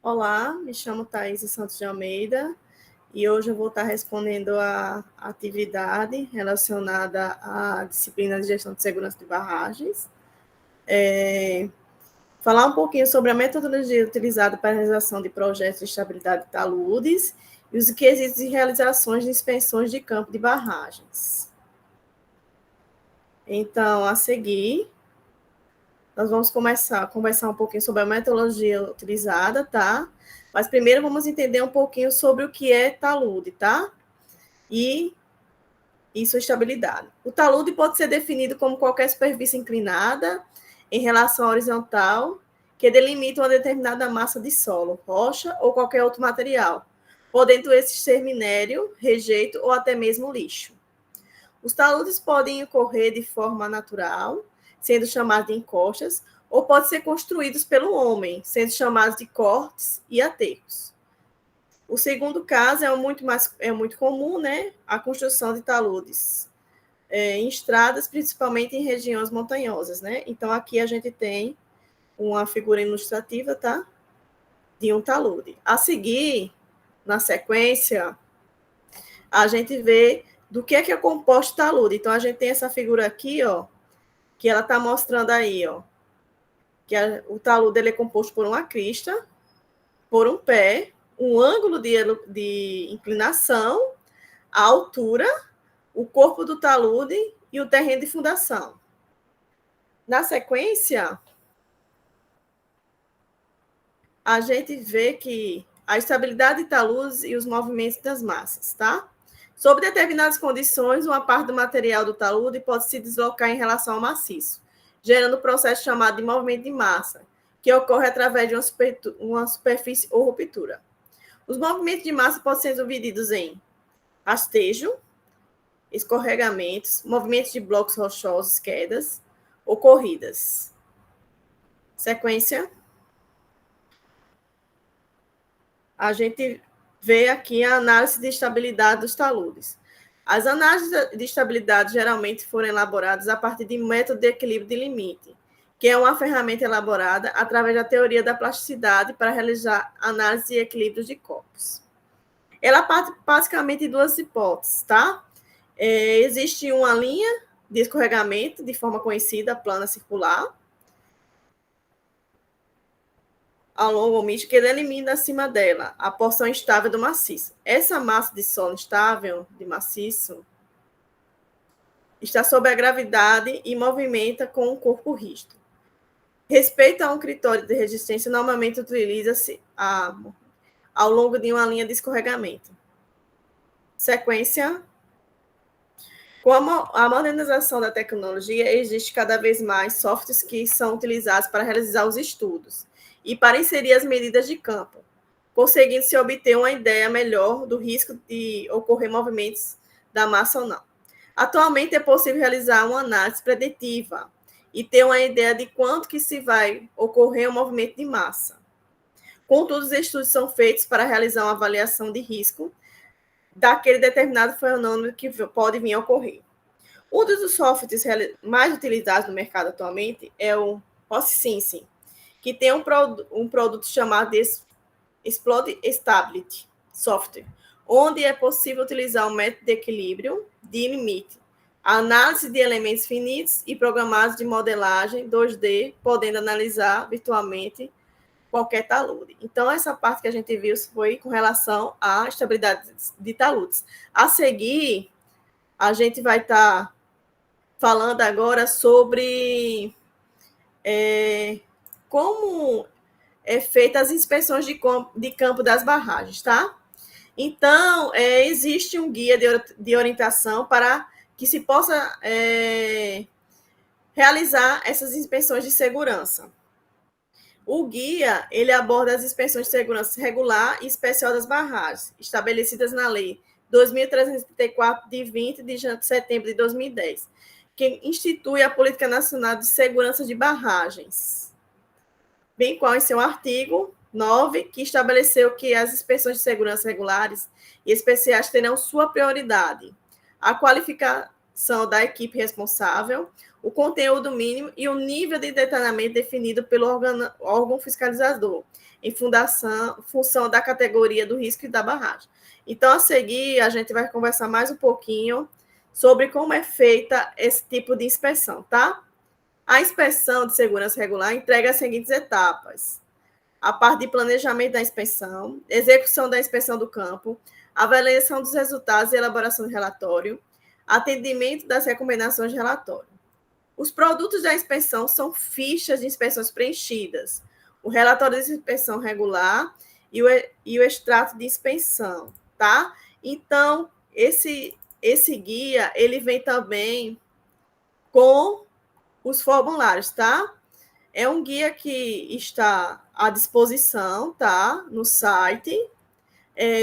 Olá, me chamo Thaís Santos de Almeida e hoje eu vou estar respondendo a atividade relacionada à disciplina de gestão de segurança de barragens. Falar um pouquinho sobre a metodologia utilizada para a realização de projetos de estabilidade de taludes e os quesitos de realizações de inspeções de campo de barragens. Então, a seguir, nós vamos começar a conversar um pouquinho sobre a metodologia utilizada, tá? Mas primeiro vamos entender um pouquinho sobre o que é talude, tá? E sua estabilidade. O talude pode ser definido como qualquer superfície inclinada em relação à horizontal que delimita uma determinada massa de solo, rocha ou qualquer outro material, podendo esse ser minério, rejeito ou até mesmo lixo. Os taludes podem ocorrer de forma natural, sendo chamados de encostas, ou podem ser construídos pelo homem, sendo chamados de cortes e aterros. O segundo caso é muito comum, né? A construção de taludes em estradas, principalmente em regiões montanhosas, né? Então, aqui a gente tem uma figura ilustrativa, tá? De um talude. A seguir, na sequência, a gente vê do que é composto o talude. Então, a gente tem essa figura aqui, ó, que ela está mostrando aí, ó, que o talude ele é composto por uma crista, por um pé, um ângulo de inclinação, a altura, o corpo do talude e o terreno de fundação. Na sequência, a gente vê que a estabilidade de taludes e os movimentos das massas, tá? Sob determinadas condições, uma parte do material do talude pode se deslocar em relação ao maciço, gerando um processo chamado de movimento de massa, que ocorre através de uma superfície ou ruptura. Os movimentos de massa podem ser divididos em rastejo, escorregamentos, movimentos de blocos rochosos, quedas ou corridas. Sequência. A gente vê aqui a análise de estabilidade dos taludes. As análises de estabilidade geralmente foram elaboradas a partir de método de equilíbrio de limite, que é uma ferramenta elaborada através da teoria da plasticidade para realizar análise de equilíbrios de corpos. Ela parte basicamente de duas hipóteses, tá? Existe uma linha de escorregamento de forma conhecida, plana circular, ao longo místico, que delimita acima dela a porção estável do maciço. Essa massa de solo estável, de maciço, está sob a gravidade e movimenta com o corpo rígido. Respeito a um critério de resistência, normalmente utiliza-se ao longo de uma linha de escorregamento. Sequência. Com a modernização da tecnologia, existe cada vez mais softwares que são utilizados para realizar os estudos e para inserir as medidas de campo, conseguindo-se obter uma ideia melhor do risco de ocorrer movimentos da massa ou não. Atualmente é possível realizar uma análise preditiva e ter uma ideia de quanto que se vai ocorrer um movimento de massa. Contudo, os estudos são feitos para realizar uma avaliação de risco daquele determinado fenômeno que pode vir a ocorrer. Um dos softwares mais utilizados no mercado atualmente é o PostSensing, que tem um produto chamado de Explode Stability Software, onde é possível utilizar um método de equilíbrio de limite, a análise de elementos finitos e programados de modelagem 2D, podendo analisar virtualmente qualquer talude. Então, essa parte que a gente viu foi com relação à estabilidade de taludes. A seguir, a gente vai estar falando agora sobre como é feita as inspeções de campo das barragens, tá? Então, existe um guia de orientação para que se possa realizar essas inspeções de segurança. O guia, ele aborda as inspeções de segurança regular e especial das barragens, estabelecidas na Lei 2.334, de 20 de setembro de 2010, que institui a Política Nacional de Segurança de Barragens, bem qual em seu artigo 9, que estabeleceu que as inspeções de segurança regulares e especiais terão sua prioridade. A são da equipe responsável, o conteúdo mínimo e o nível de detalhamento definido pelo órgão fiscalizador, em função da categoria do risco e da barragem. Então, a seguir, a gente vai conversar mais um pouquinho sobre como é feita esse tipo de inspeção, tá? A inspeção de segurança regular entrega as seguintes etapas: a parte de planejamento da inspeção, execução da inspeção do campo, avaliação dos resultados e elaboração de relatório, atendimento das recomendações de relatório. Os produtos da inspeção são fichas de inspeções preenchidas, o relatório de inspeção regular e o extrato de inspeção, tá? Então, esse guia, ele vem também com os formulários, tá? É um guia que está à disposição, tá? No site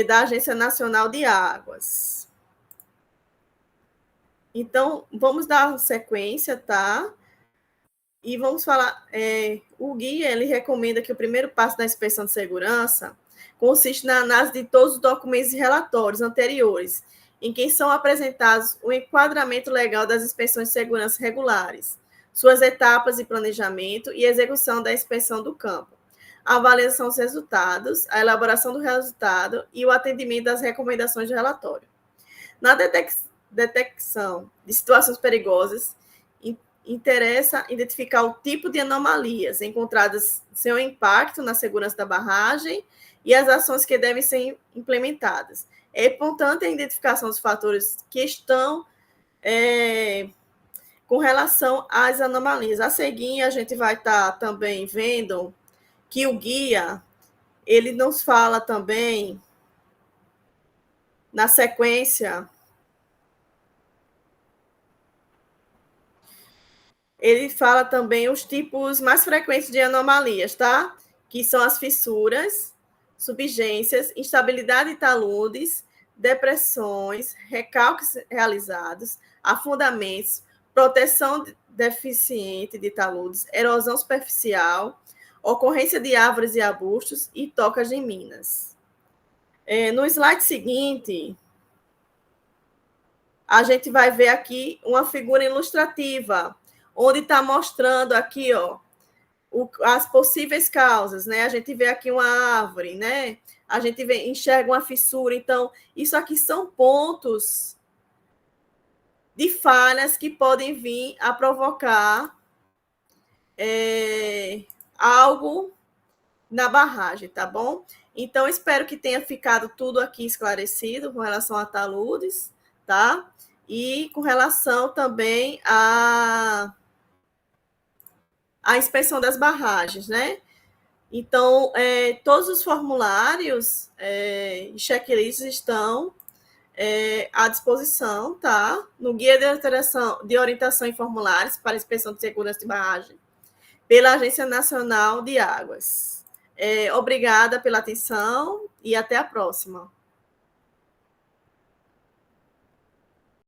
da Agência Nacional de Águas. Então, vamos dar sequência, tá? E vamos falar, o guia, ele recomenda que o primeiro passo da inspeção de segurança consiste na análise de todos os documentos e relatórios anteriores, em que são apresentados o enquadramento legal das inspeções de segurança regulares, suas etapas de planejamento e execução da inspeção do campo, a avaliação dos resultados, a elaboração do resultado e o atendimento das recomendações de relatório. Na detecção de situações perigosas, interessa identificar o tipo de anomalias encontradas sem o impacto na segurança da barragem e as ações que devem ser implementadas. É importante a identificação dos fatores que estão com relação às anomalias. A seguir, a gente vai estar também vendo que o guia, ele nos fala também, na sequência, ele fala também os tipos mais frequentes de anomalias, tá? Que são as fissuras, subgências, instabilidade de taludes, depressões, recalques realizados, afundamentos, proteção deficiente de taludes, erosão superficial, ocorrência de árvores e arbustos e tocas de minas. No slide seguinte, a gente vai ver aqui uma figura ilustrativa, onde está mostrando aqui, ó, as possíveis causas, né? A gente vê aqui uma árvore, né? A gente enxerga uma fissura. Então, isso aqui são pontos de falhas que podem vir a provocar algo na barragem, tá bom? Então, espero que tenha ficado tudo aqui esclarecido com relação a taludes, tá? E com relação também a inspeção das barragens, né? Então, todos os formulários e checklists estão à disposição, tá? No Guia de Orientação em Formulários para Inspeção de Segurança de Barragem, pela Agência Nacional de Águas. Obrigada pela atenção e até a próxima.